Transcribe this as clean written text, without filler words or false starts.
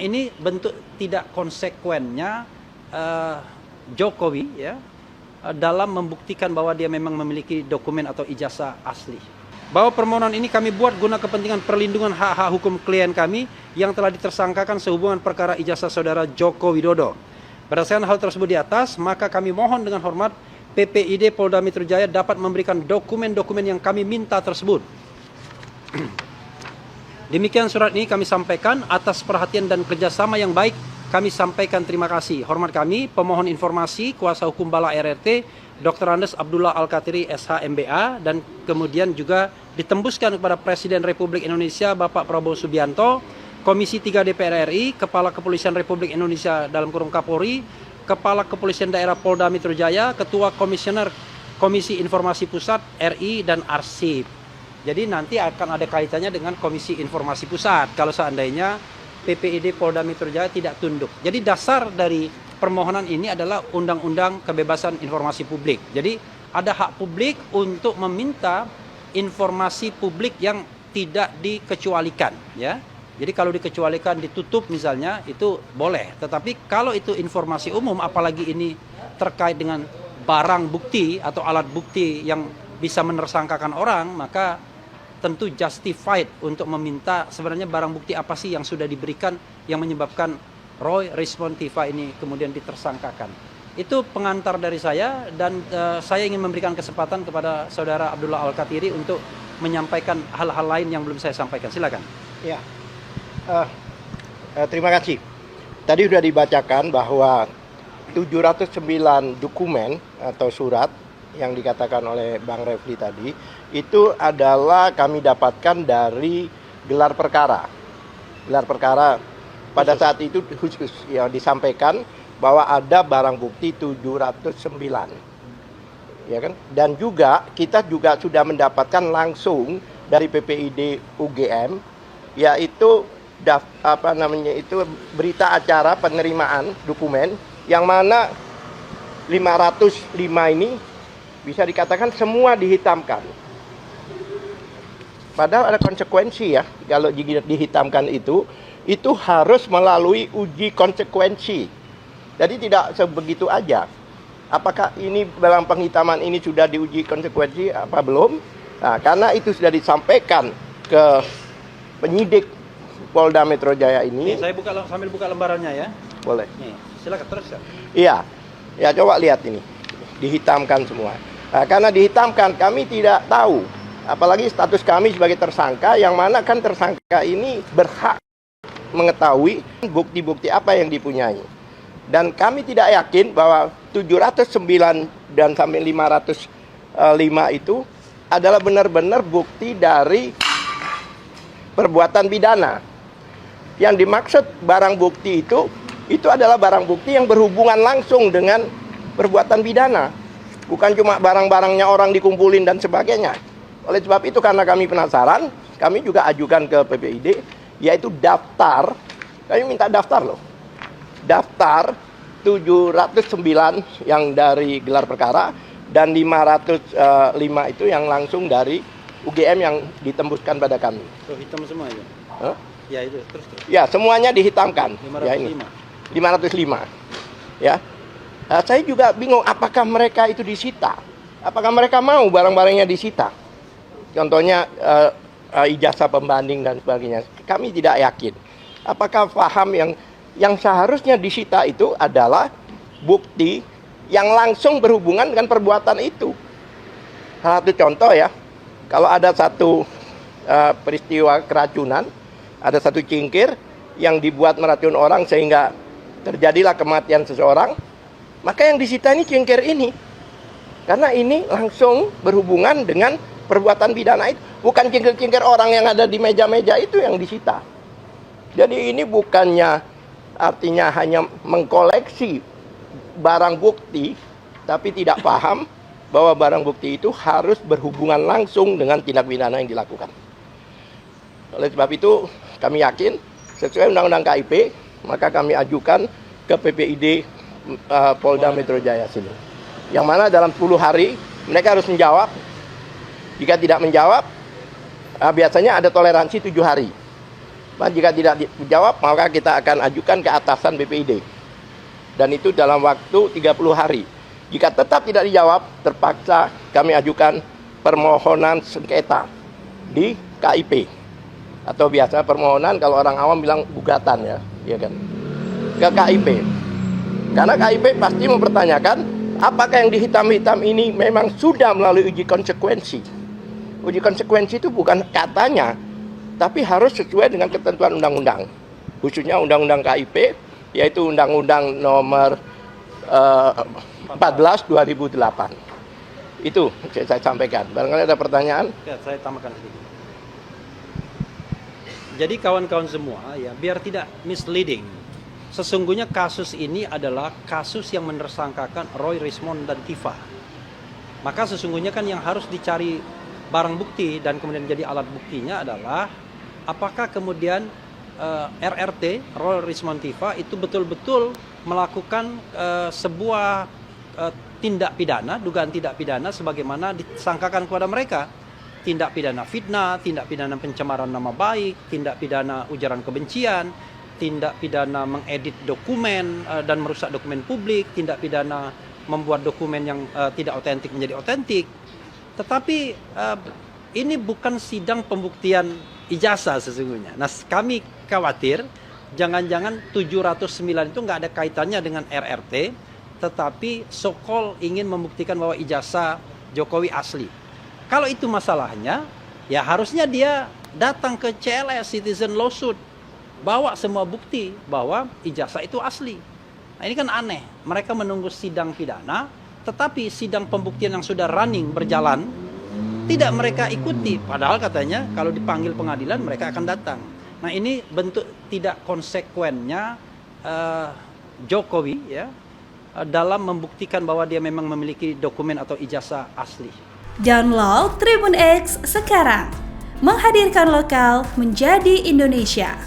ini bentuk tidak konsekuennya Jokowi ya dalam membuktikan bahwa dia memang memiliki dokumen atau ijazah asli. Bahwa permohonan ini kami buat guna kepentingan perlindungan hak-hak hukum klien kami yang telah ditersangkakan sehubungan perkara ijazah saudara Joko Widodo. Berdasarkan hal tersebut di atas, maka kami mohon dengan hormat PPID Polda Metro Jaya dapat memberikan dokumen-dokumen yang kami minta tersebut. Demikian surat ini kami sampaikan atas perhatian dan kerjasama yang baik. Kami sampaikan terima kasih. Hormat kami, pemohon informasi, kuasa hukum Bala RRT, Dr. Andes Abdullah Al-Katiri SH MBA, dan kemudian juga ditembuskan kepada Presiden Republik Indonesia Bapak Prabowo Subianto, Komisi 3 DPR RI, Kepala Kepolisian Republik Indonesia dalam kurung Kapolri, Kepala Kepolisian Daerah Polda Metro Jaya, Ketua Komisioner Komisi Informasi Pusat RI, dan Arsip. Jadi nanti akan ada kaitannya dengan Komisi Informasi Pusat kalau seandainya PPID Polda Metro Jaya tidak tunduk. Jadi dasar dari permohonan ini adalah Undang-Undang Kebebasan Informasi Publik. Jadi ada hak publik untuk meminta informasi publik yang tidak dikecualikan, ya. Jadi kalau dikecualikan, ditutup misalnya, itu boleh. Tetapi kalau itu informasi umum, apalagi ini terkait dengan barang bukti atau alat bukti yang bisa menersangkakan orang, maka tentu justified untuk meminta sebenarnya barang bukti apa sih yang sudah diberikan yang menyebabkan Roy Rismontiva ini kemudian ditersangkakan. Itu pengantar dari saya, dan saya ingin memberikan kesempatan kepada saudara Abdullah Al-Katiri untuk menyampaikan hal-hal lain yang belum saya sampaikan. Silakan. Ya, terima kasih. Tadi sudah dibacakan bahwa 709 dokumen atau surat yang dikatakan oleh Bang Refli tadi, itu adalah kami dapatkan dari gelar perkara. Gelar perkara pada saat itu khusus yang disampaikan bahwa ada barang bukti 709. Ya kan? Dan juga kita juga sudah mendapatkan langsung dari PPID UGM, yaitu berita acara penerimaan dokumen yang mana 505 ini bisa dikatakan semua dihitamkan. Padahal ada konsekuensi ya, kalau dihitamkan itu harus melalui uji konsekuensi. Jadi tidak sebegitu aja. Apakah ini dalam penghitaman ini sudah diuji konsekuensi apa belum? Nah, karena itu sudah disampaikan ke penyidik Polda Metro Jaya ini. Nih, saya sambil buka lembarannya ya. Boleh. Nih, silakan teruskan. Iya. Ya, coba lihat ini. Dihitamkan semua. Nah, karena dihitamkan kami tidak tahu, apalagi status kami sebagai tersangka, yang mana kan tersangka ini berhak mengetahui bukti-bukti apa yang dipunyai. Dan kami tidak yakin bahwa 709 dan sampai 505 itu adalah benar-benar bukti dari perbuatan pidana. Yang dimaksud barang bukti itu adalah barang bukti yang berhubungan langsung dengan perbuatan pidana. Bukan cuma barang-barangnya orang dikumpulin dan sebagainya. Oleh sebab itu, karena kami penasaran, kami juga ajukan ke PPID, yaitu daftar. Kami minta daftar loh. Daftar 709 yang dari gelar perkara dan 505 itu yang langsung dari UGM yang ditembuskan pada kami. Tuh, hitam semua itu. Huh? Ya itu, terus. Ya, semuanya dihitamkan. 505. Ya, ini. 505. Ya. Saya juga bingung apakah mereka itu disita. Apakah mereka mau barang-barangnya disita. Contohnya ijazah pembanding dan sebagainya. Kami tidak yakin. Apakah paham yang seharusnya disita itu adalah bukti yang langsung berhubungan dengan perbuatan itu. Salah satu contoh ya, kalau ada satu peristiwa keracunan, ada satu cingkir yang dibuat meracun orang sehingga terjadilah kematian seseorang, maka yang disita ini cingkir ini. Karena ini langsung berhubungan dengan perbuatan pidana itu. Bukan cingkir-cingkir orang yang ada di meja-meja itu yang disita. Jadi ini bukannya artinya hanya mengkoleksi barang bukti, tapi tidak paham bahwa barang bukti itu harus berhubungan langsung dengan tindak pidana yang dilakukan. Oleh sebab itu, kami yakin sesuai Undang-Undang KIP, maka kami ajukan ke PPID Polda Metro Jaya sini. Yang mana dalam 10 hari mereka harus menjawab. Jika tidak menjawab, biasanya ada toleransi 7 hari. Jika tidak dijawab, maka kita akan ajukan ke atasan BPID. Dan itu dalam waktu 30 hari. Jika tetap tidak dijawab, terpaksa kami ajukan permohonan sengketa di KIP. Atau biasa permohonan, kalau orang awam bilang gugatan ya kan, ke KIP. Karena KIP pasti mempertanyakan apakah yang dihitam-hitam ini memang sudah melalui uji konsekuensi. Uji konsekuensi itu bukan katanya, tapi harus sesuai dengan ketentuan undang-undang. Khususnya undang-undang KIP, yaitu Undang-Undang Nomor 14 2008. Itu saya sampaikan. Barangkali ada pertanyaan? Ya, saya tambahkan sedikit. Jadi kawan-kawan semua, ya, biar tidak misleading, sesungguhnya kasus ini adalah kasus yang menersangkakan Roy Rismond dan Tifa. Maka sesungguhnya kan yang harus dicari barang bukti dan kemudian jadi alat buktinya adalah apakah kemudian RRT, Roy Rismond Tifa, itu betul-betul melakukan sebuah tindak pidana, dugaan tindak pidana sebagaimana disangkakan kepada mereka. Tindak pidana fitnah, tindak pidana pencemaran nama baik, tindak pidana ujaran kebencian, tindak pidana mengedit dokumen dan merusak dokumen publik, tindak pidana membuat dokumen yang tidak otentik menjadi otentik. Tetapi ini bukan sidang pembuktian ijazah sesungguhnya. Nah, kami khawatir jangan-jangan 709 itu nggak ada kaitannya dengan RRT, tetapi so-called ingin membuktikan bahwa ijazah Jokowi asli. Kalau itu masalahnya, ya harusnya dia datang ke CLS, Citizen Lawsuit, bawa semua bukti bahwa ijazah itu asli. Nah, ini kan aneh, mereka menunggu sidang pidana, tetapi sidang pembuktian yang sudah running, berjalan, tidak mereka ikuti. Padahal katanya kalau dipanggil pengadilan mereka akan datang. Nah, ini bentuk tidak konsekuennya Jokowi ya dalam membuktikan bahwa dia memang memiliki dokumen atau ijazah asli. Download Tribun X sekarang, menghadirkan lokal menjadi Indonesia.